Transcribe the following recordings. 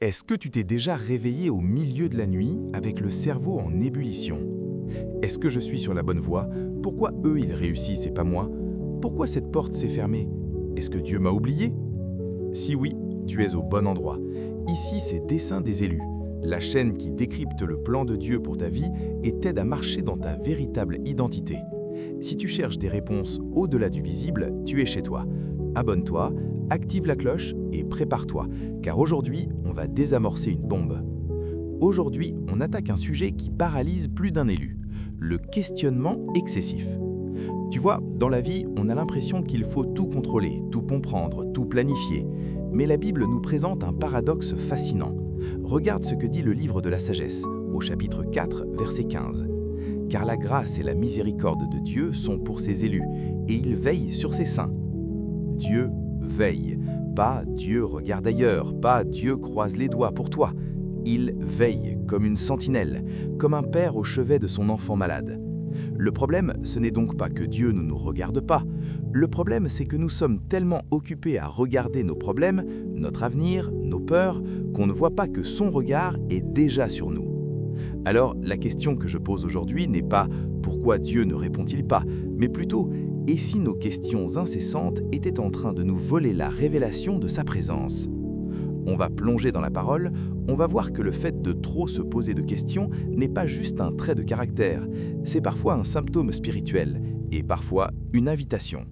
Est-ce que tu t'es déjà réveillé au milieu de la nuit avec le cerveau en ébullition? Est-ce que je suis sur la bonne voie? Pourquoi eux ils réussissent et pas moi? Pourquoi cette porte s'est fermée? Est-ce que Dieu m'a oublié? Si oui, tu es au bon endroit. Ici, c'est Dessein des élus, la chaîne qui décrypte le plan de Dieu pour ta vie et t'aide à marcher dans ta véritable identité. Si tu cherches des réponses au-delà du visible, tu es chez toi. Abonne-toi, active la cloche et prépare-toi, car aujourd'hui, on va désamorcer une bombe. Aujourd'hui, on attaque un sujet qui paralyse plus d'un élu, le questionnement excessif. Tu vois, dans la vie, on a l'impression qu'il faut tout contrôler, tout comprendre, tout planifier. Mais la Bible nous présente un paradoxe fascinant. Regarde ce que dit le livre de la sagesse, au chapitre 4, verset 15. Car la grâce et la miséricorde de Dieu sont pour ses élus, et il veille sur ses saints. Dieu veille, pas Dieu regarde ailleurs, pas Dieu croise les doigts pour toi. Il veille comme une sentinelle, comme un père au chevet de son enfant malade. Le problème, ce n'est donc pas que Dieu ne nous regarde pas. Le problème, c'est que nous sommes tellement occupés à regarder nos problèmes, notre avenir, nos peurs, qu'on ne voit pas que son regard est déjà sur nous. Alors, la question que je pose aujourd'hui n'est pas « pourquoi Dieu ne répond-il pas ?», mais plutôt « et si nos questions incessantes étaient en train de nous voler la révélation de sa présence ?» On va plonger dans la parole, on va voir que le fait de trop se poser de questions n'est pas juste un trait de caractère, c'est parfois un symptôme spirituel et parfois une invitation.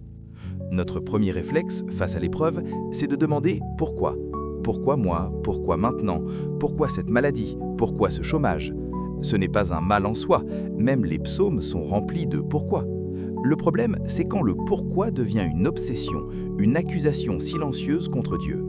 Notre premier réflexe face à l'épreuve, c'est de demander « pourquoi ?» Pourquoi moi? Pourquoi maintenant? Pourquoi cette maladie? Pourquoi ce chômage? Ce n'est pas un mal en soi, même les psaumes sont remplis de « pourquoi ». Le problème, c'est quand le « pourquoi » devient une obsession, une accusation silencieuse contre Dieu.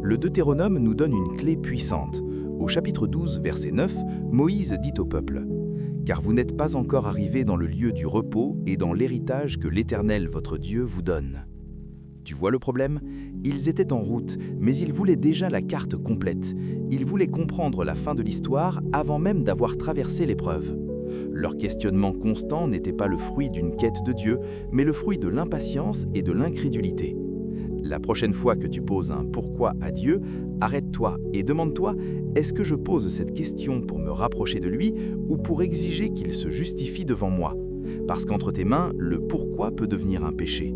Le Deutéronome nous donne une clé puissante. Au chapitre 12, verset 9, Moïse dit au peuple « Car vous n'êtes pas encore arrivés dans le lieu du repos et dans l'héritage que l'Éternel votre Dieu vous donne. » Tu vois le problème? Ils étaient en route, mais ils voulaient déjà la carte complète. Ils voulaient comprendre la fin de l'histoire avant même d'avoir traversé l'épreuve. Leur questionnement constant n'était pas le fruit d'une quête de Dieu, mais le fruit de l'impatience et de l'incrédulité. La prochaine fois que tu poses un « pourquoi » à Dieu, arrête-toi et demande-toi « est-ce que je pose cette question pour me rapprocher de lui ou pour exiger qu'il se justifie devant moi ?» Parce qu'entre tes mains, le « pourquoi » peut devenir un péché.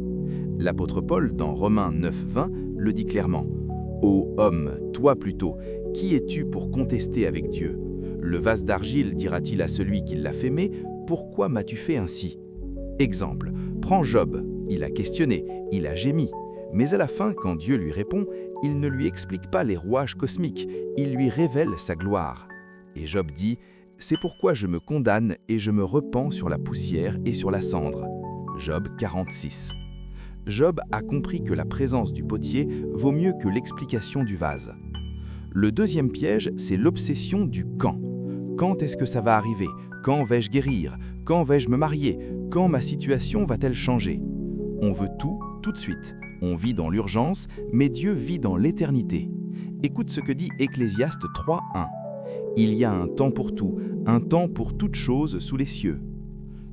L'apôtre Paul, dans Romains 9, 20, le dit clairement « Ô homme, toi plutôt, qui es-tu pour contester avec Dieu? Le vase d'argile dira-t-il à celui qui l'a fait, « Pourquoi m'as-tu fait ainsi ?» Exemple, prends Job, il a questionné, il a gémi. Mais à la fin, quand Dieu lui répond, il ne lui explique pas les rouages cosmiques, il lui révèle sa gloire. Et Job dit « C'est pourquoi je me condamne et je me repens sur la poussière et sur la cendre. » Job 46. Job a compris que la présence du potier vaut mieux que l'explication du vase. Le deuxième piège, c'est l'obsession du « quand ». Quand est-ce que ça va arriver? Quand vais-je guérir? Quand vais-je me marier? Quand ma situation va-t-elle changer? On veut tout de suite. On vit dans l'urgence, mais Dieu vit dans l'éternité. Écoute ce que dit Ecclésiaste 3:1. Il y a un temps pour tout, un temps pour toute chose sous les cieux.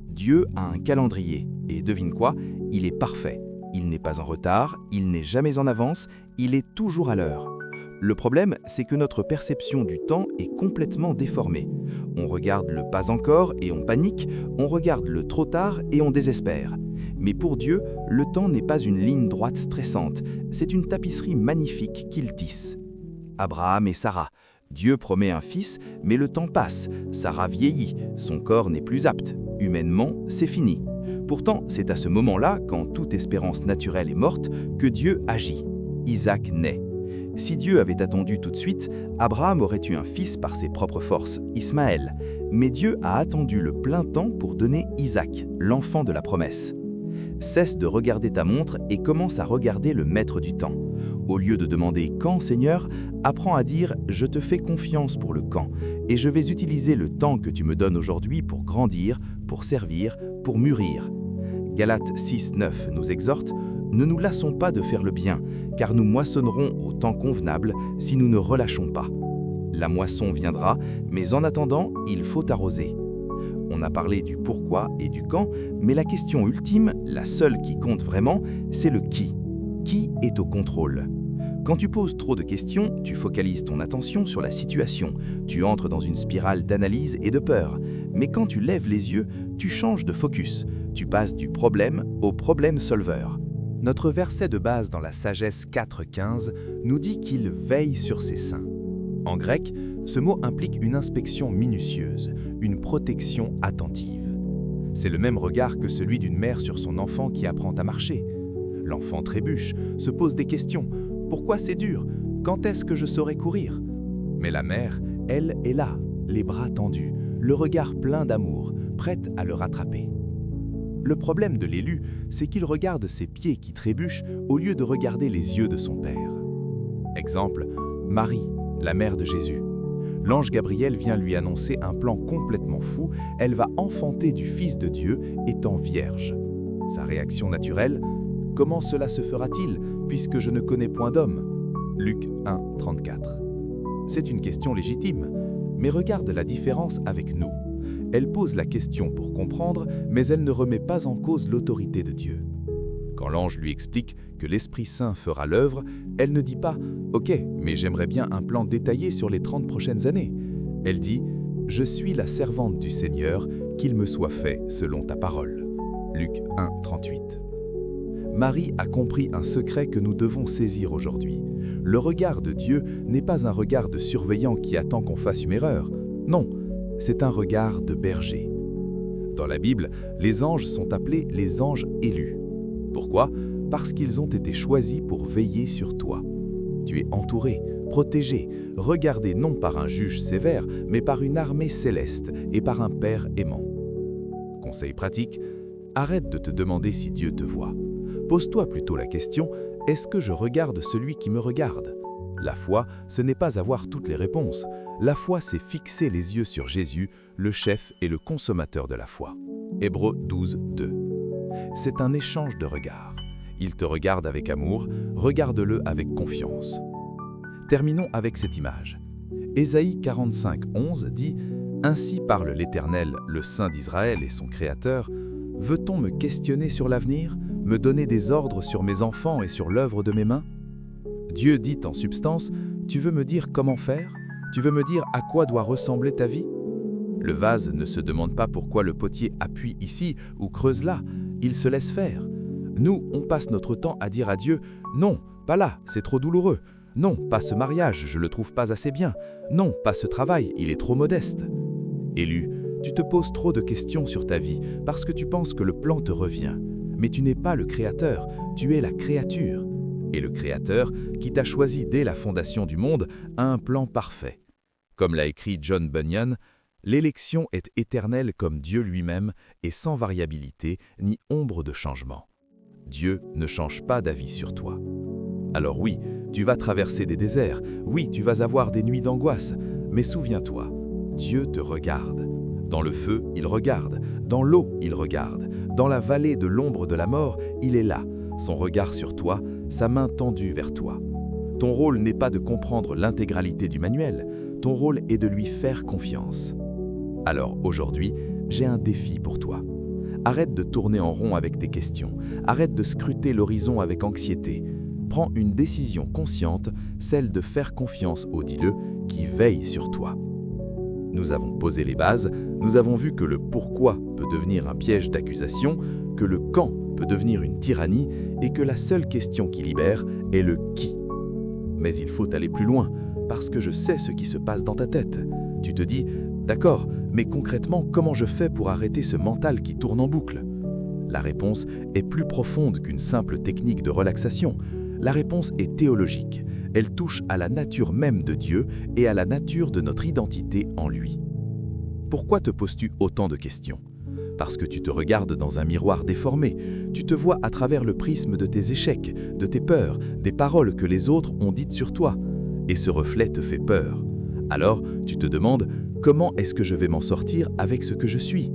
Dieu a un calendrier, et devine quoi? Il est parfait. Il n'est pas en retard, il n'est jamais en avance, il est toujours à l'heure. Le problème, c'est que notre perception du temps est complètement déformée. On regarde le pas encore et on panique, on regarde le trop tard et on désespère. Mais pour Dieu, le temps n'est pas une ligne droite stressante, c'est une tapisserie magnifique qu'il tisse. Abraham et Sarah. Dieu promet un fils, mais le temps passe. Sarah vieillit, son corps n'est plus apte. Humainement, c'est fini. Pourtant, c'est à ce moment-là, quand toute espérance naturelle est morte, que Dieu agit. Isaac naît. Si Dieu avait attendu tout de suite, Abraham aurait eu un fils par ses propres forces, Ismaël. Mais Dieu a attendu le plein temps pour donner Isaac, l'enfant de la promesse. Cesse de regarder ta montre et commence à regarder le maître du temps. Au lieu de demander « Quand, Seigneur ?», apprends à dire « Je te fais confiance pour le quand, et je vais utiliser le temps que tu me donnes aujourd'hui pour grandir, pour servir, pour mûrir. » Galates 6, 9 nous exhorte « Ne nous lassons pas de faire le bien, car nous moissonnerons au temps convenable si nous ne relâchons pas. » La moisson viendra, mais en attendant, il faut arroser. On a parlé du pourquoi et du quand, mais la question ultime, la seule qui compte vraiment, c'est le qui. Qui est au contrôle? Quand tu poses trop de questions, tu focalises ton attention sur la situation, tu entres dans une spirale d'analyse et de peur. Mais quand tu lèves les yeux, tu changes de focus, tu passes du problème au problème solver. Notre verset de base dans la Sagesse 4.15 nous dit qu'il veille sur ses saints. En grec, ce mot implique une inspection minutieuse, une protection attentive. C'est le même regard que celui d'une mère sur son enfant qui apprend à marcher. L'enfant trébuche, se pose des questions. Pourquoi c'est dur? Quand est-ce que je saurai courir? Mais la mère, elle, est là, les bras tendus, le regard plein d'amour, prête à le rattraper. Le problème de l'élu, c'est qu'il regarde ses pieds qui trébuchent au lieu de regarder les yeux de son père. Exemple, Marie, la mère de Jésus. L'ange Gabriel vient lui annoncer un plan complètement fou, elle va enfanter du Fils de Dieu étant vierge. Sa réaction naturelle, comment cela se fera-t-il, puisque je ne connais point d'homme? Luc 1, 34. C'est une question légitime, mais regarde la différence avec nous. Elle pose la question pour comprendre, mais elle ne remet pas en cause l'autorité de Dieu. Quand l'ange lui explique que l'Esprit Saint fera l'œuvre, elle ne dit pas « Ok, mais j'aimerais bien un plan détaillé sur les 30 prochaines années ». Elle dit « Je suis la servante du Seigneur, qu'il me soit fait selon ta parole ». Luc 1, 38. Marie a compris un secret que nous devons saisir aujourd'hui. Le regard de Dieu n'est pas un regard de surveillant qui attend qu'on fasse une erreur. Non, c'est un regard de berger. Dans la Bible, les anges sont appelés les anges élus. Pourquoi? Parce qu'ils ont été choisis pour veiller sur toi. Tu es entouré, protégé, regardé non par un juge sévère, mais par une armée céleste et par un Père aimant. Conseil pratique, arrête de te demander si Dieu te voit. Pose-toi plutôt la question, est-ce que je regarde celui qui me regarde? La foi, ce n'est pas avoir toutes les réponses. La foi, c'est fixer les yeux sur Jésus, le chef et le consommateur de la foi. Hébreux 12, 2. C'est un échange de regards. Il te regarde avec amour, regarde-le avec confiance. Terminons avec cette image. Ésaïe 45, 11 dit « Ainsi parle l'Éternel, le Saint d'Israël et son Créateur. Veut-on me questionner sur l'avenir, me donner des ordres sur mes enfants et sur l'œuvre de mes mains ?» Dieu dit en substance « Tu veux me dire comment faire? Tu veux me dire à quoi doit ressembler ta vie ?» Le vase ne se demande pas pourquoi le potier appuie ici ou creuse là, il se laisse faire. Nous, on passe notre temps à dire à Dieu « Non, pas là, c'est trop douloureux. Non, pas ce mariage, je le trouve pas assez bien. Non, pas ce travail, il est trop modeste. » Élu, tu te poses trop de questions sur ta vie parce que tu penses que le plan te revient. Mais tu n'es pas le créateur, tu es la créature. Et le Créateur, qui t'a choisi dès la fondation du monde, a un plan parfait. Comme l'a écrit John Bunyan, l'élection est éternelle comme Dieu lui-même et sans variabilité ni ombre de changement. Dieu ne change pas d'avis sur toi. Alors oui, tu vas traverser des déserts, oui, tu vas avoir des nuits d'angoisse, mais souviens-toi, Dieu te regarde. Dans le feu, il regarde, dans l'eau, il regarde, dans la vallée de l'ombre de la mort, il est là, son regard sur toi, sa main tendue vers toi. Ton rôle n'est pas de comprendre l'intégralité du manuel, ton rôle est de lui faire confiance. Alors aujourd'hui, j'ai un défi pour toi. Arrête de tourner en rond avec tes questions, arrête de scruter l'horizon avec anxiété. Prends une décision consciente, celle de faire confiance au Dis-le qui veille sur toi. Nous avons posé les bases, nous avons vu que le pourquoi peut devenir un piège d'accusation, que le quand peut devenir une tyrannie et que la seule question qui libère est le qui. Mais il faut aller plus loin, parce que je sais ce qui se passe dans ta tête. Tu te dis, d'accord, mais concrètement, comment je fais pour arrêter ce mental qui tourne en boucle? La réponse est plus profonde qu'une simple technique de relaxation. La réponse est théologique. Elle touche à la nature même de Dieu et à la nature de notre identité en lui. Pourquoi te poses-tu autant de questions? Parce que tu te regardes dans un miroir déformé. Tu te vois à travers le prisme de tes échecs, de tes peurs, des paroles que les autres ont dites sur toi. Et ce reflet te fait peur. Alors, tu te demandes « Comment est-ce que je vais m'en sortir avec ce que je suis ?»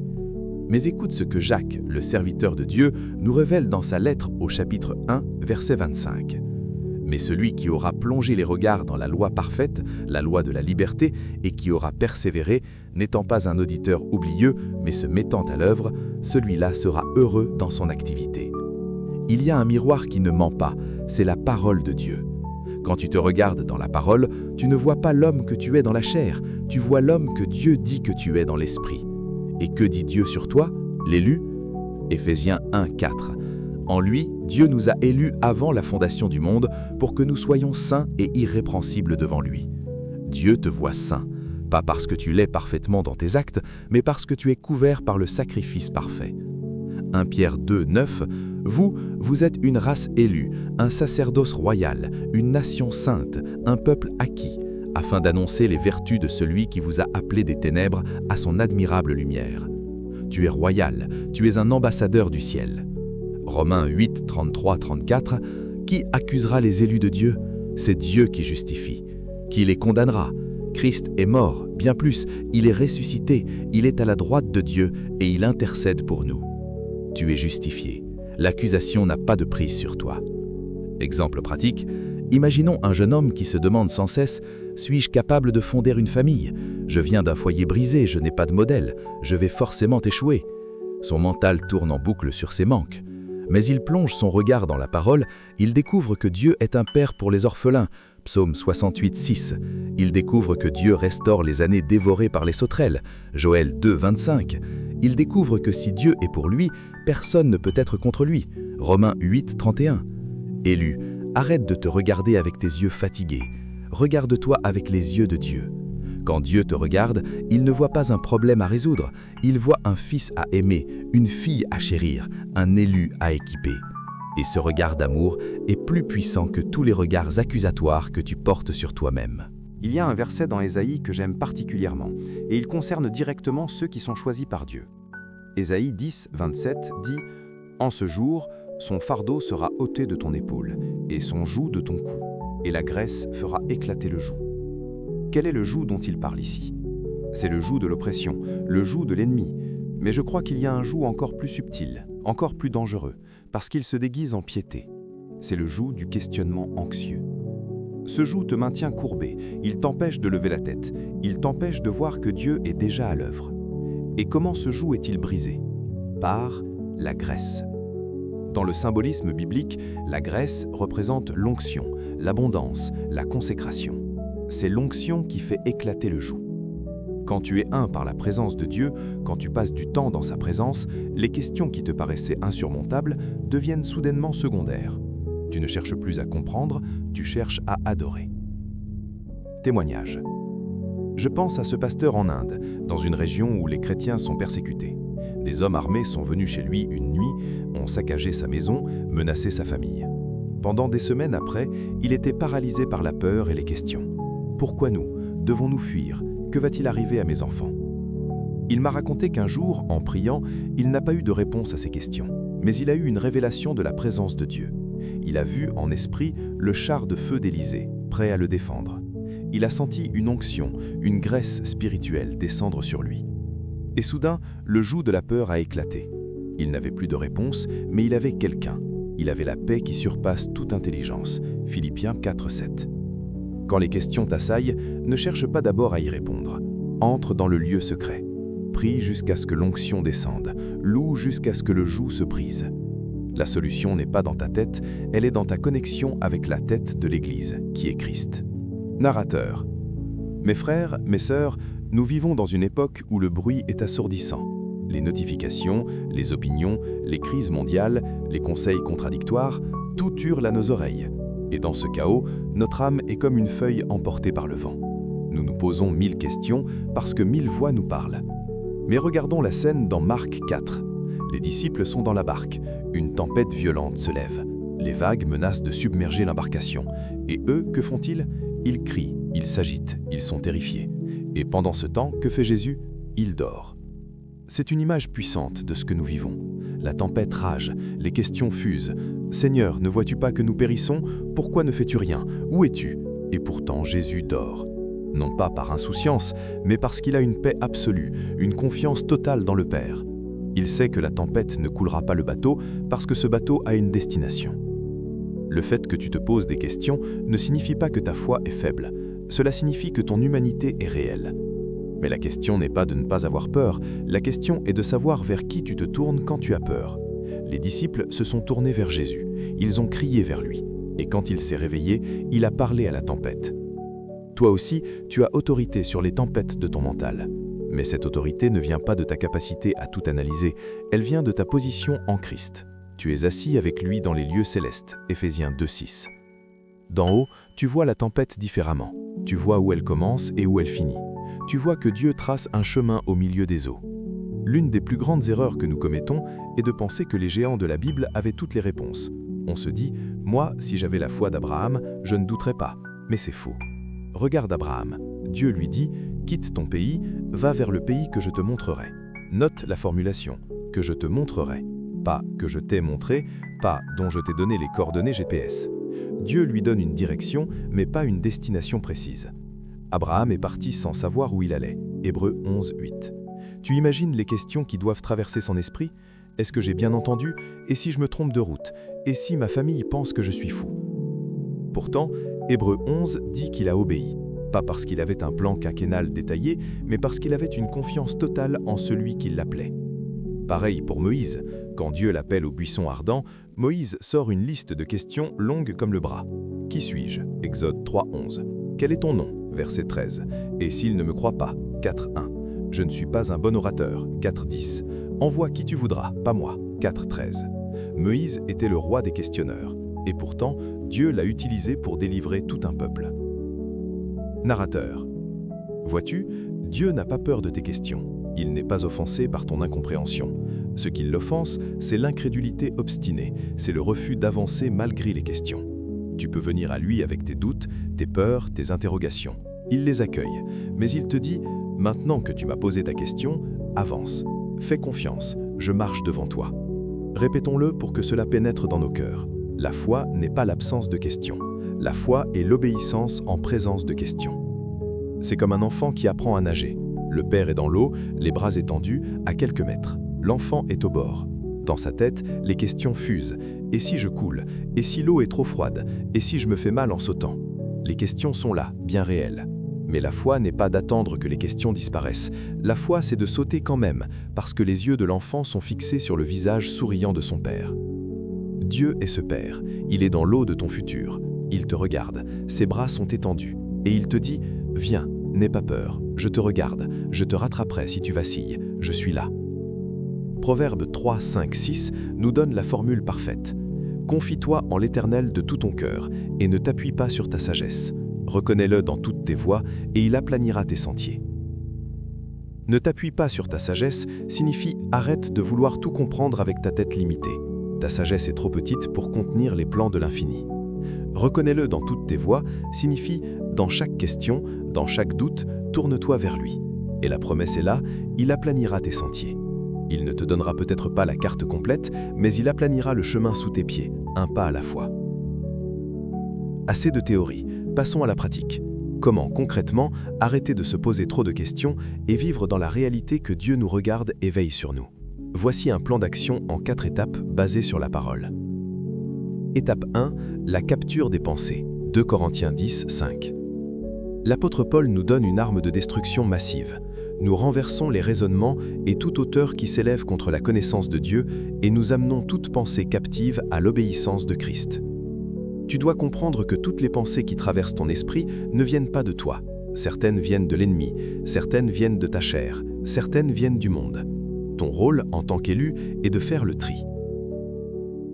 Mais écoute ce que Jacques, le serviteur de Dieu, nous révèle dans sa lettre au chapitre 1, verset 25. « Mais celui qui aura plongé les regards dans la loi parfaite, la loi de la liberté, et qui aura persévéré, n'étant pas un auditeur oublieux, mais se mettant à l'œuvre, celui-là sera heureux dans son activité. » Il y a un miroir qui ne ment pas, c'est la parole de Dieu. Quand tu te regardes dans la parole, tu ne vois pas l'homme que tu es dans la chair, tu vois l'homme que Dieu dit que tu es dans l'esprit. Et que dit Dieu sur toi, l'élu? Éphésiens 1, 4. En lui, Dieu nous a élus avant la fondation du monde pour que nous soyons saints et irrépréhensibles devant lui. Dieu te voit saint, pas parce que tu l'es parfaitement dans tes actes, mais parce que tu es couvert par le sacrifice parfait. 1 Pierre 2, 9. Vous êtes une race élue, un sacerdoce royal, une nation sainte, un peuple acquis, afin d'annoncer les vertus de celui qui vous a appelé des ténèbres à son admirable lumière. Tu es royal, tu es un ambassadeur du ciel. Romains 8, 33, 34. Qui accusera les élus de Dieu? C'est Dieu qui justifie. Qui les condamnera? Christ est mort, bien plus, il est ressuscité, il est à la droite de Dieu et il intercède pour nous. Tu es justifié. L'accusation n'a pas de prise sur toi. Exemple pratique, imaginons un jeune homme qui se demande sans cesse « Suis-je capable de fonder une famille? Je viens d'un foyer brisé, je n'ai pas de modèle, je vais forcément échouer. » Son mental tourne en boucle sur ses manques. Mais il plonge son regard dans la parole, il découvre que Dieu est un père pour les orphelins, Psaume 68, 6. Il découvre que Dieu restaure les années dévorées par les sauterelles, Joël 2, 25. Il découvre que si Dieu est pour lui, personne ne peut être contre lui, Romains 8, 31. Élu, arrête de te regarder avec tes yeux fatigués. Regarde-toi avec les yeux de Dieu. Quand Dieu te regarde, il ne voit pas un problème à résoudre, il voit un fils à aimer, une fille à chérir, un élu à équiper. Et ce regard d'amour est plus puissant que tous les regards accusatoires que tu portes sur toi-même. Il y a un verset dans Ésaïe que j'aime particulièrement, et il concerne directement ceux qui sont choisis par Dieu. Ésaïe 10, 27 dit « En ce jour, son fardeau sera ôté de ton épaule, et son joug de ton cou, et la graisse fera éclater le joug. » Quel est le joug dont il parle ici? C'est le joug de l'oppression, le joug de l'ennemi. Mais je crois qu'il y a un joug encore plus subtil, encore plus dangereux, parce qu'il se déguise en piété. C'est le joug du questionnement anxieux. Ce joug te maintient courbé, il t'empêche de lever la tête, il t'empêche de voir que Dieu est déjà à l'œuvre. Et comment ce joug est-il brisé? Par la graisse. Dans le symbolisme biblique, la graisse représente l'onction, l'abondance, la consécration. C'est l'onction qui fait éclater le joug. Quand tu es un par la présence de Dieu, quand tu passes du temps dans sa présence, les questions qui te paraissaient insurmontables deviennent soudainement secondaires. Tu ne cherches plus à comprendre, tu cherches à adorer. Témoignage. Je pense à ce pasteur en Inde, dans une région où les chrétiens sont persécutés. Des hommes armés sont venus chez lui une nuit, ont saccagé sa maison, menacé sa famille. Pendant des semaines après, il était paralysé par la peur et les questions. Pourquoi nous? Devons-nous fuir? Que va-t-il arriver à mes enfants? Il m'a raconté qu'un jour, en priant, il n'a pas eu de réponse à ces questions, mais il a eu une révélation de la présence de Dieu. Il a vu en esprit le char de feu d'Élysée, prêt à le défendre. Il a senti une onction, une graisse spirituelle descendre sur lui. Et soudain, le joug de la peur a éclaté. Il n'avait plus de réponse, mais il avait quelqu'un. Il avait la paix qui surpasse toute intelligence. Philippiens 4, 7. Quand les questions t'assaillent, ne cherche pas d'abord à y répondre. Entre dans le lieu secret. Prie jusqu'à ce que l'onction descende. Loue jusqu'à ce que le joug se brise. La solution n'est pas dans ta tête, elle est dans ta connexion avec la tête de l'Église, qui est Christ. Narrateur. Mes frères, mes sœurs, nous vivons dans une époque où le bruit est assourdissant. Les notifications, les opinions, les crises mondiales, les conseils contradictoires, tout hurle à nos oreilles. Et dans ce chaos, notre âme est comme une feuille emportée par le vent. Nous nous posons 1000 questions parce que 1000 voix nous parlent. Mais regardons la scène dans Marc 4. Les disciples sont dans la barque. Une tempête violente se lève. Les vagues menacent de submerger l'embarcation. Et eux, que font-ils? Ils crient, ils s'agitent, ils sont terrifiés. Et pendant ce temps, que fait Jésus? Il dort. C'est une image puissante de ce que nous vivons. La tempête rage, les questions fusent. « Seigneur, ne vois-tu pas que nous périssons? Pourquoi ne fais-tu rien? Où es-tu » Et pourtant Jésus dort. Non pas par insouciance, mais parce qu'il a une paix absolue, une confiance totale dans le Père. Il sait que la tempête ne coulera pas le bateau parce que ce bateau a une destination. Le fait que tu te poses des questions ne signifie pas que ta foi est faible. Cela signifie que ton humanité est réelle. Mais la question n'est pas de ne pas avoir peur, la question est de savoir vers qui tu te tournes quand tu as peur. Les disciples se sont tournés vers Jésus, ils ont crié vers lui. Et quand il s'est réveillé, il a parlé à la tempête. Toi aussi, tu as autorité sur les tempêtes de ton mental. Mais cette autorité ne vient pas de ta capacité à tout analyser, elle vient de ta position en Christ. Tu es assis avec lui dans les lieux célestes, Éphésiens 2:6. D'en haut, tu vois la tempête différemment. Tu vois où elle commence et où elle finit. Tu vois que Dieu trace un chemin au milieu des eaux. L'une des plus grandes erreurs que nous commettons est de penser que les géants de la Bible avaient toutes les réponses. On se dit, moi, si j'avais la foi d'Abraham, je ne douterais pas. Mais c'est faux. Regarde Abraham. Dieu lui dit, quitte ton pays, va vers le pays que je te montrerai. Note la formulation, que je te montrerai. Pas que je t'ai montré, pas dont je t'ai donné les coordonnées GPS. Dieu lui donne une direction, mais pas une destination précise. Abraham est parti sans savoir où il allait. Hébreux 11:8. Tu imagines les questions qui doivent traverser son esprit? Est-ce que j'ai bien entendu? Et si je me trompe de route? Et si ma famille pense que je suis fou? Pourtant, Hébreux 11 dit qu'il a obéi. Pas parce qu'il avait un plan quinquennal détaillé, mais parce qu'il avait une confiance totale en celui qui l'appelait. Pareil pour Moïse. Quand Dieu l'appelle au buisson ardent, Moïse sort une liste de questions longues comme le bras. Qui suis-je? Exode 3:11. Quel est ton nom? Verset 13. Et s'il ne me croit pas? 4:1. Je ne suis pas un bon orateur. 4:10. Envoie qui tu voudras, pas moi. 4:13. Moïse était le roi des questionneurs. Et pourtant, Dieu l'a utilisé pour délivrer tout un peuple. Narrateur. Vois-tu, Dieu n'a pas peur de tes questions. Il n'est pas offensé par ton incompréhension. Ce qui l'offense, c'est l'incrédulité obstinée, c'est le refus d'avancer malgré les questions. Tu peux venir à lui avec tes doutes, tes peurs, tes interrogations. Il les accueille, mais il te dit « Maintenant que tu m'as posé ta question, avance. Fais confiance, je marche devant toi. » Répétons-le pour que cela pénètre dans nos cœurs. La foi n'est pas l'absence de questions. La foi est l'obéissance en présence de questions. C'est comme un enfant qui apprend à nager. Le père est dans l'eau, les bras étendus, à quelques mètres. L'enfant est au bord. Dans sa tête, les questions fusent. Et si je coule? Et si l'eau est trop froide? Et si je me fais mal en sautant? Les questions sont là, bien réelles. Mais la foi n'est pas d'attendre que les questions disparaissent. La foi, c'est de sauter quand même, parce que les yeux de l'enfant sont fixés sur le visage souriant de son père. Dieu est ce père. Il est dans l'eau de ton futur. Il te regarde. Ses bras sont étendus. Et il te dit « Viens, n'aie pas peur. Je te regarde. Je te rattraperai si tu vacilles. Je suis là. » Proverbe 3, 5, 6 nous donne la formule parfaite. « Confie-toi en l'Éternel de tout ton cœur et ne t'appuie pas sur ta sagesse. Reconnais-le dans toutes tes voies et il aplanira tes sentiers. » Ne t'appuie pas sur ta sagesse signifie arrête de vouloir tout comprendre avec ta tête limitée. Ta sagesse est trop petite pour contenir les plans de l'infini. Reconnais-le dans toutes tes voies signifie dans chaque question, dans chaque doute, tourne-toi vers lui. Et la promesse est là, il aplanira tes sentiers. Il ne te donnera peut-être pas la carte complète, mais il aplanira le chemin sous tes pieds, un pas à la fois. Assez de théorie, passons à la pratique. Comment concrètement arrêter de se poser trop de questions et vivre dans la réalité que Dieu nous regarde et veille sur nous? Voici un plan d'action en 4 étapes basé sur la parole. Étape 1, la capture des pensées. 2 Corinthiens 10, 5. L'apôtre Paul nous donne une arme de destruction massive. Nous renversons les raisonnements et toute hauteur qui s'élève contre la connaissance de Dieu et nous amenons toute pensée captive à l'obéissance de Christ. Tu dois comprendre que toutes les pensées qui traversent ton esprit ne viennent pas de toi. Certaines viennent de l'ennemi, certaines viennent de ta chair, certaines viennent du monde. Ton rôle en tant qu'élu est de faire le tri.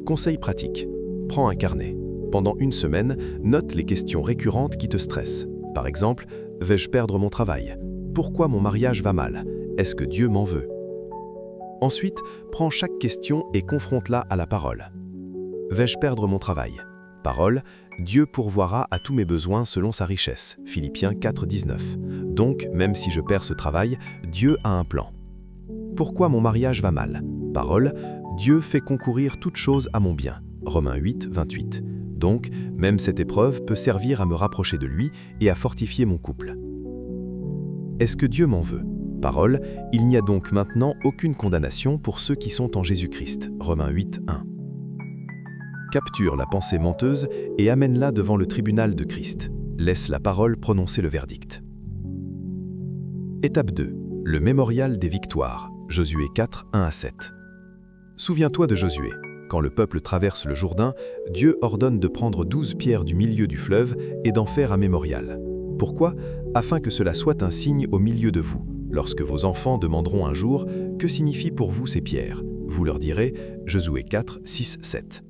Conseil pratique. Prends un carnet. Pendant une semaine, note les questions récurrentes qui te stressent. Par exemple, vais-je perdre mon travail? Pourquoi mon mariage va mal? Est-ce que Dieu m'en veut? Ensuite, prends chaque question et confronte-la à la parole. Vais-je perdre mon travail? Parole, Dieu pourvoira à tous mes besoins selon sa richesse. Philippiens 4, 19. Donc, même si je perds ce travail, Dieu a un plan. Pourquoi mon mariage va mal? Parole, Dieu fait concourir toute chose à mon bien. Romains 8, 28. Donc, même cette épreuve peut servir à me rapprocher de lui et à fortifier mon couple. Est-ce que Dieu m'en veut? Parole, il n'y a donc maintenant aucune condamnation pour ceux qui sont en Jésus-Christ. Romains 8, 1. Capture la pensée menteuse et amène-la devant le tribunal de Christ. Laisse la parole prononcer le verdict. Étape 2. Le mémorial des victoires. Josué 4, 1 à 7. Souviens-toi de Josué. Quand le peuple traverse le Jourdain, Dieu ordonne de prendre 12 pierres du milieu du fleuve et d'en faire un mémorial. Pourquoi? Afin que cela soit un signe au milieu de vous. Lorsque vos enfants demanderont un jour « Que signifient pour vous ces pierres ?» Vous leur direz Josué 4, 6, 7.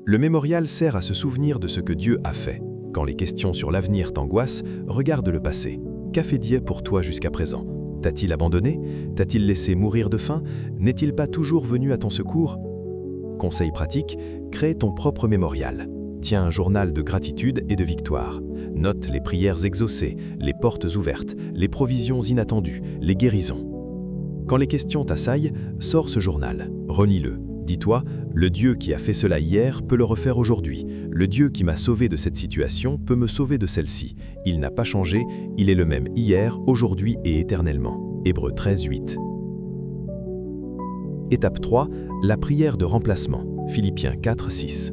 Le mémorial sert à se souvenir de ce que Dieu a fait. Quand les questions sur l'avenir t'angoissent, regarde le passé. Qu'a fait Dieu pour toi jusqu'à présent? T'a-t-il abandonné? T'a-t-il laissé mourir de faim? N'est-il pas toujours venu à ton secours? Conseil pratique, crée ton propre mémorial. Tiens un journal de gratitude et de victoire. Note les prières exaucées, les portes ouvertes, les provisions inattendues, les guérisons. Quand les questions t'assaillent, sors ce journal, relis-le. Dis-toi, le Dieu qui a fait cela hier peut le refaire aujourd'hui. Le Dieu qui m'a sauvé de cette situation peut me sauver de celle-ci. Il n'a pas changé, il est le même hier, aujourd'hui et éternellement. Hébreux 13, 8. Étape 3, la prière de remplacement. Philippiens 4, 6.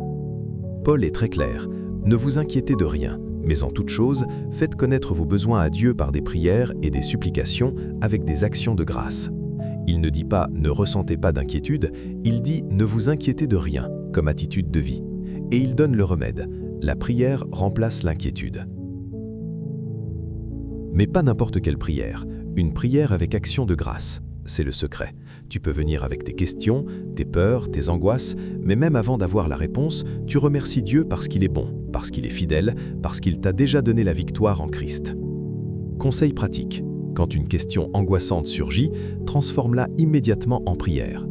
Paul est très clair. Ne vous inquiétez de rien, mais en toute chose, faites connaître vos besoins à Dieu par des prières et des supplications avec des actions de grâce. Il ne dit pas « ne ressentez pas d'inquiétude », il dit « ne vous inquiétez de rien » comme attitude de vie. Et il donne le remède. La prière remplace l'inquiétude. Mais pas n'importe quelle prière, une prière avec action de grâce. C'est le secret. Tu peux venir avec tes questions, tes peurs, tes angoisses, mais même avant d'avoir la réponse, tu remercies Dieu parce qu'il est bon, parce qu'il est fidèle, parce qu'il t'a déjà donné la victoire en Christ. Conseil pratique. Quand une question angoissante surgit, transforme-la immédiatement en prière.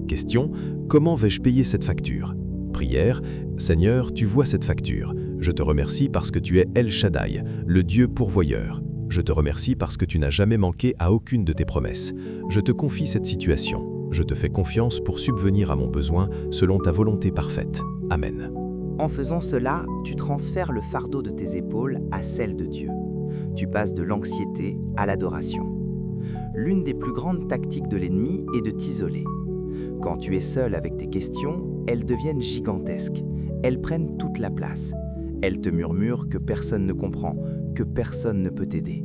Question: comment vais-je payer cette facture? Prière: Seigneur, tu vois cette facture. Je te remercie parce que tu es El Shaddai, le Dieu pourvoyeur. Je te remercie parce que tu n'as jamais manqué à aucune de tes promesses. Je te confie cette situation. Je te fais confiance pour subvenir à mon besoin selon ta volonté parfaite. Amen. En faisant cela, tu transfères le fardeau de tes épaules à celle de Dieu. Tu passes de l'anxiété à l'adoration. L'une des plus grandes tactiques de l'ennemi est de t'isoler. Quand tu es seul avec tes questions, elles deviennent gigantesques. Elles prennent toute la place. Elles te murmurent que personne ne comprend, que personne ne peut t'aider.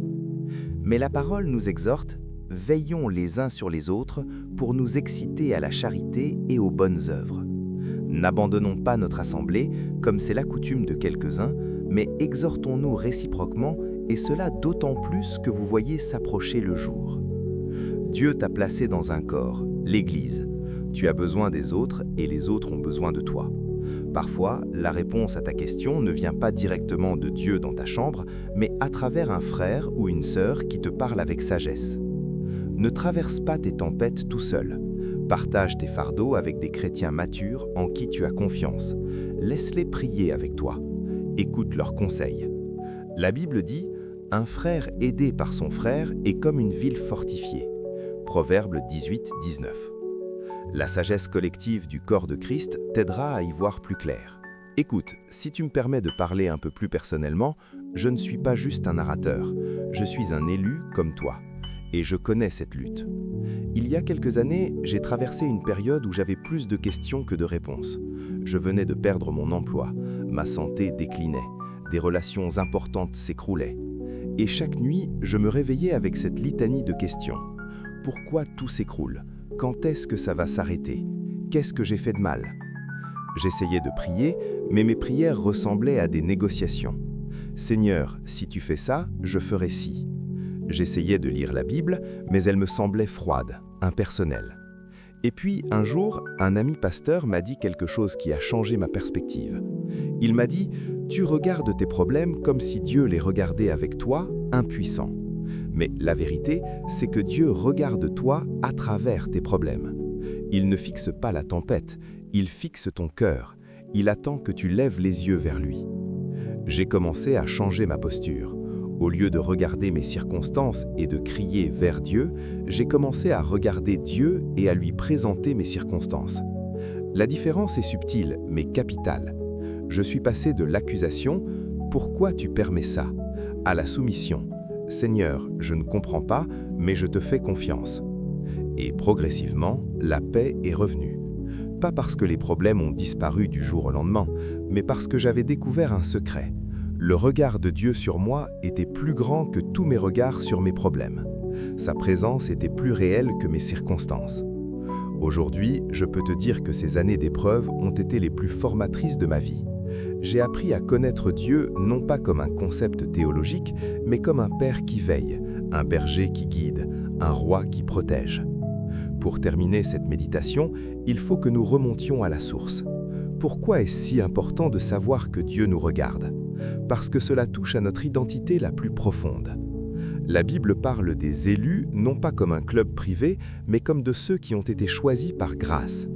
Mais la parole nous exhorte, veillons les uns sur les autres pour nous exciter à la charité et aux bonnes œuvres. N'abandonnons pas notre assemblée, comme c'est la coutume de quelques-uns, mais exhortons-nous réciproquement, et cela d'autant plus que vous voyez s'approcher le jour. Dieu t'a placé dans un corps, l'Église. Tu as besoin des autres et les autres ont besoin de toi. Parfois, la réponse à ta question ne vient pas directement de Dieu dans ta chambre, mais à travers un frère ou une sœur qui te parle avec sagesse. Ne traverse pas tes tempêtes tout seul. Partage tes fardeaux avec des chrétiens matures en qui tu as confiance. Laisse-les prier avec toi. Écoute leurs conseils. La Bible dit « Un frère aidé par son frère est comme une ville fortifiée ». Proverbe 18, 19. La sagesse collective du corps de Christ t'aidera à y voir plus clair. Écoute, si tu me permets de parler un peu plus personnellement, je ne suis pas juste un narrateur, je suis un élu comme toi, et je connais cette lutte. Il y a quelques années, j'ai traversé une période où j'avais plus de questions que de réponses. Je venais de perdre mon emploi, ma santé déclinait, des relations importantes s'écroulaient. Et chaque nuit, je me réveillais avec cette litanie de questions. Pourquoi tout s'écroule? Quand est-ce que ça va s'arrêter? Qu'est-ce que j'ai fait de mal? J'essayais de prier, mais mes prières ressemblaient à des négociations. Seigneur, si tu fais ça, je ferai ci. J'essayais de lire la Bible, mais elle me semblait froide, impersonnelle. Et puis, un jour, un ami pasteur m'a dit quelque chose qui a changé ma perspective. Il m'a dit « Tu regardes tes problèmes comme si Dieu les regardait avec toi, impuissant. Mais la vérité, c'est que Dieu regarde toi à travers tes problèmes. Il ne fixe pas la tempête, il fixe ton cœur. Il attend que tu lèves les yeux vers lui. » J'ai commencé à changer ma posture. Au lieu de regarder mes circonstances et de crier vers Dieu, j'ai commencé à regarder Dieu et à lui présenter mes circonstances. La différence est subtile, mais capitale. Je suis passé de l'accusation « Pourquoi tu permets ça ?» à la soumission « Seigneur, je ne comprends pas, mais je te fais confiance. » Et progressivement, la paix est revenue. Pas parce que les problèmes ont disparu du jour au lendemain, mais parce que j'avais découvert un secret. Le regard de Dieu sur moi était plus grand que tous mes regards sur mes problèmes. Sa présence était plus réelle que mes circonstances. Aujourd'hui, je peux te dire que ces années d'épreuve ont été les plus formatrices de ma vie. J'ai appris à connaître Dieu non pas comme un concept théologique, mais comme un père qui veille, un berger qui guide, un roi qui protège. Pour terminer cette méditation, il faut que nous remontions à la source. Pourquoi est-ce si important de savoir que Dieu nous regarde? Parce que cela touche à notre identité la plus profonde. La Bible parle des élus non pas comme un club privé, mais comme de ceux qui ont été choisis par grâce.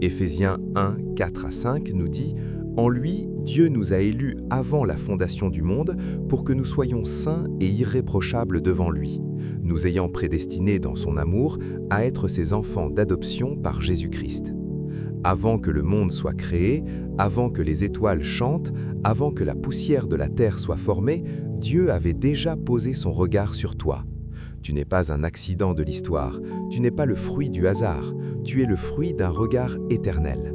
Éphésiens 1, 4 à 5 nous dit « En lui, Dieu nous a élus avant la fondation du monde pour que nous soyons saints et irréprochables devant lui, nous ayant prédestinés dans son amour à être ses enfants d'adoption par Jésus-Christ. Avant que le monde soit créé, avant que les étoiles chantent, avant que la poussière de la terre soit formée, Dieu avait déjà posé son regard sur toi. Tu n'es pas un accident de l'histoire, tu n'es pas le fruit du hasard, tu es le fruit d'un regard éternel. »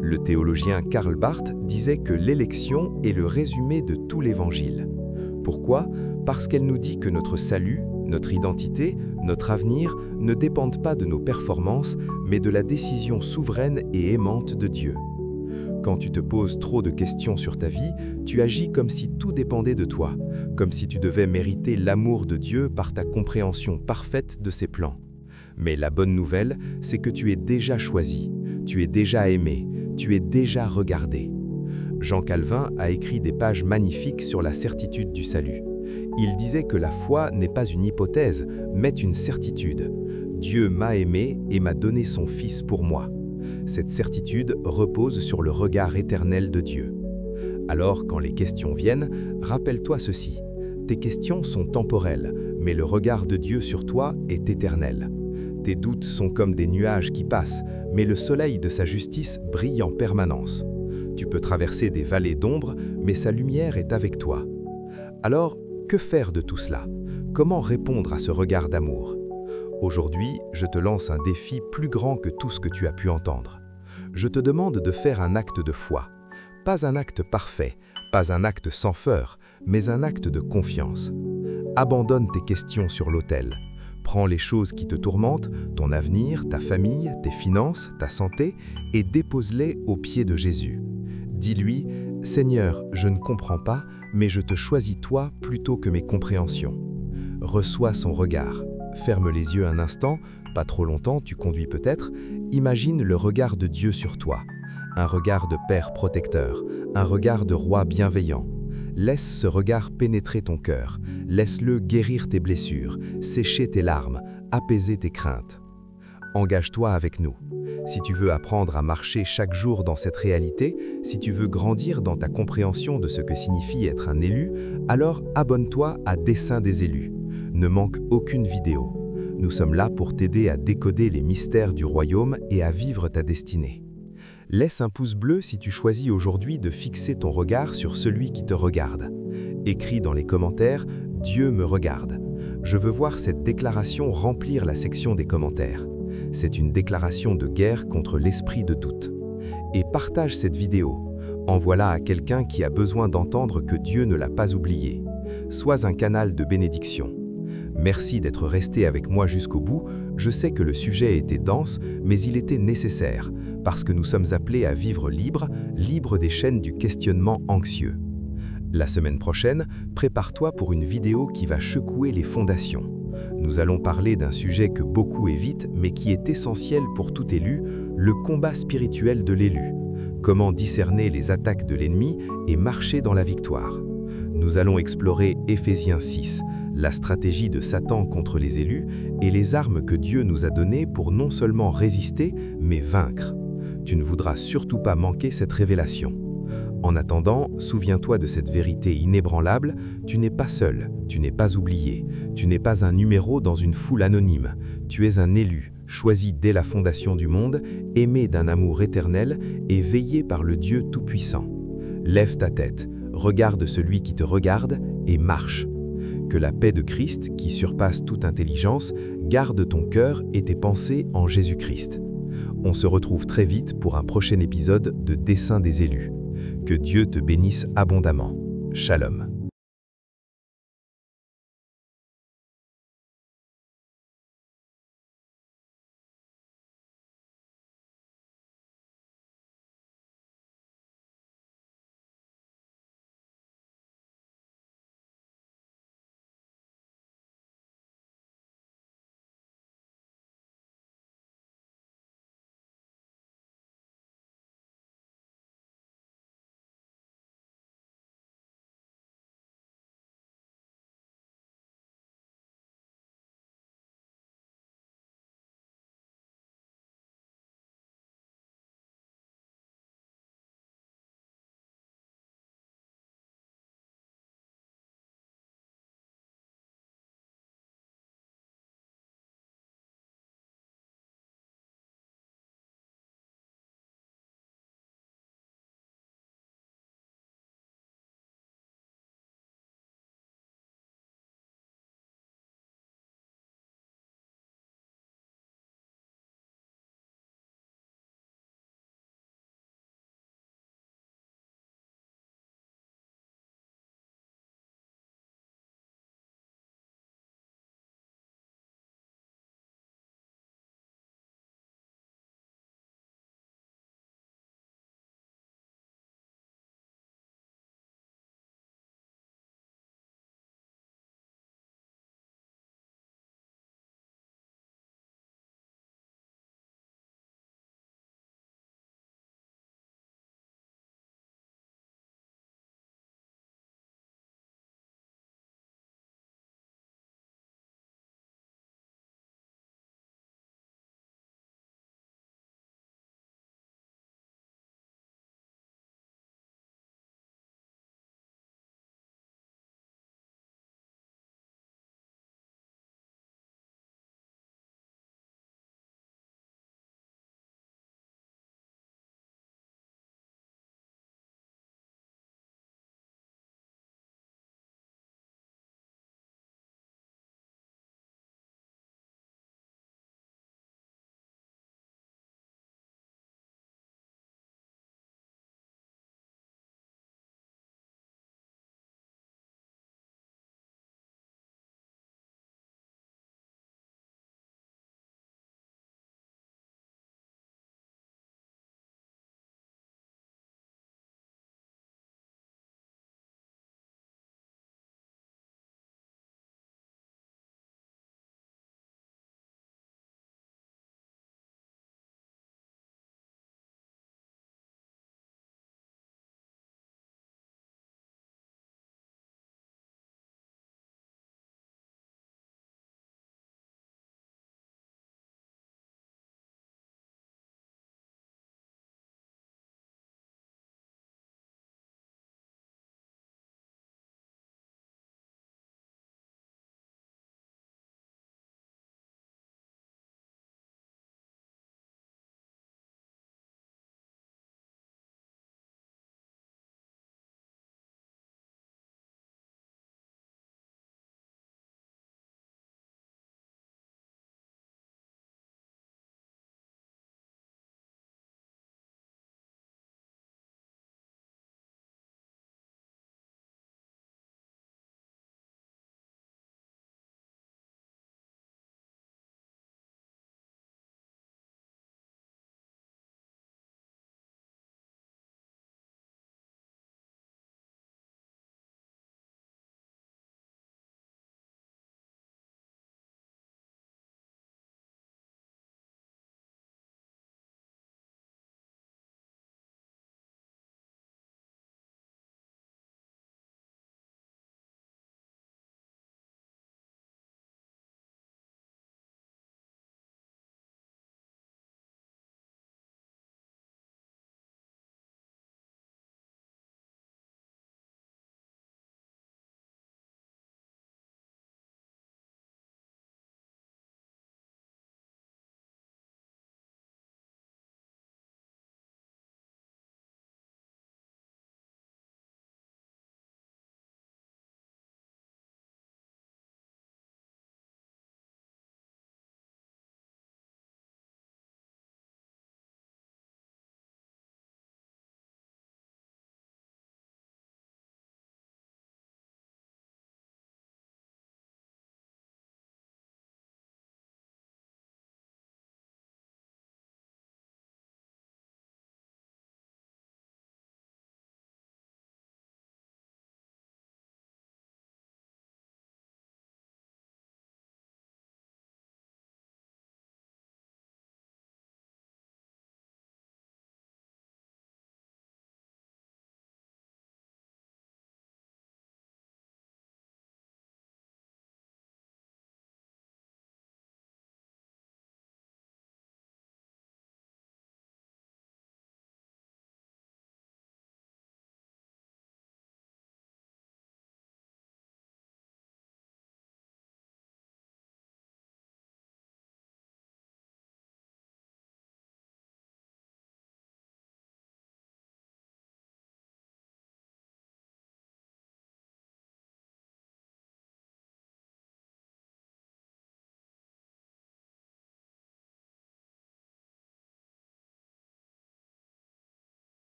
Le théologien Karl Barth disait que l'élection est le résumé de tout l'Évangile. Pourquoi? Parce qu'elle nous dit que notre salut, notre identité, notre avenir ne dépendent pas de nos performances, mais de la décision souveraine et aimante de Dieu. Quand tu te poses trop de questions sur ta vie, tu agis comme si tout dépendait de toi, comme si tu devais mériter l'amour de Dieu par ta compréhension parfaite de ses plans. Mais la bonne nouvelle, c'est que tu es déjà choisi, tu es déjà aimé, tu es déjà regardé. Jean Calvin a écrit des pages magnifiques sur la certitude du salut. Il disait que la foi n'est pas une hypothèse, mais une certitude. Dieu m'a aimé et m'a donné son Fils pour moi. Cette certitude repose sur le regard éternel de Dieu. Alors, quand les questions viennent, rappelle-toi ceci. Tes questions sont temporelles, mais le regard de Dieu sur toi est éternel. Tes doutes sont comme des nuages qui passent, mais le soleil de sa justice brille en permanence. Tu peux traverser des vallées d'ombre, mais sa lumière est avec toi. Alors, que faire de tout cela? Comment répondre à ce regard d'amour? Aujourd'hui, je te lance un défi plus grand que tout ce que tu as pu entendre. Je te demande de faire un acte de foi. Pas un acte parfait, pas un acte sans feur, mais un acte de confiance. Abandonne tes questions sur l'autel. Prends les choses qui te tourmentent, ton avenir, ta famille, tes finances, ta santé, et dépose-les aux pieds de Jésus. Dis-lui, « Seigneur, je ne comprends pas, mais je te choisis toi plutôt que mes compréhensions. » Reçois son regard. Ferme les yeux un instant, pas trop longtemps, tu conduis peut-être. Imagine le regard de Dieu sur toi. Un regard de Père protecteur, un regard de Roi bienveillant. Laisse ce regard pénétrer ton cœur. Laisse-le guérir tes blessures, sécher tes larmes, apaiser tes craintes. Engage-toi avec nous. Si tu veux apprendre à marcher chaque jour dans cette réalité, si tu veux grandir dans ta compréhension de ce que signifie être un élu, alors abonne-toi à Dessein des élus. Ne manque aucune vidéo. Nous sommes là pour t'aider à décoder les mystères du royaume et à vivre ta destinée. Laisse un pouce bleu si tu choisis aujourd'hui de fixer ton regard sur celui qui te regarde. Écris dans les commentaires « Dieu me regarde ». Je veux voir cette déclaration remplir la section des commentaires. C'est une déclaration de guerre contre l'esprit de doute. Et partage cette vidéo. Envoie-la à quelqu'un qui a besoin d'entendre que Dieu ne l'a pas oublié. Sois un canal de bénédiction. Merci d'être resté avec moi jusqu'au bout. Je sais que le sujet était dense, mais il était nécessaire, parce que nous sommes appelés à vivre libres des chaînes du questionnement anxieux. La semaine prochaine, prépare-toi pour une vidéo qui va secouer les fondations. Nous allons parler d'un sujet que beaucoup évitent, mais qui est essentiel pour tout élu, le combat spirituel de l'élu. Comment discerner les attaques de l'ennemi et marcher dans la victoire. Nous allons explorer Éphésiens 6, la stratégie de Satan contre les élus et les armes que Dieu nous a données pour non seulement résister, mais vaincre. Tu ne voudras surtout pas manquer cette révélation. En attendant, souviens-toi de cette vérité inébranlable, tu n'es pas seul, tu n'es pas oublié, tu n'es pas un numéro dans une foule anonyme, tu es un élu, choisi dès la fondation du monde, aimé d'un amour éternel et veillé par le Dieu Tout-Puissant. Lève ta tête, regarde celui qui te regarde et marche. Que la paix de Christ, qui surpasse toute intelligence, garde ton cœur et tes pensées en Jésus-Christ. On se retrouve très vite pour un prochain épisode de Dessein des élus. Que Dieu te bénisse abondamment. Shalom.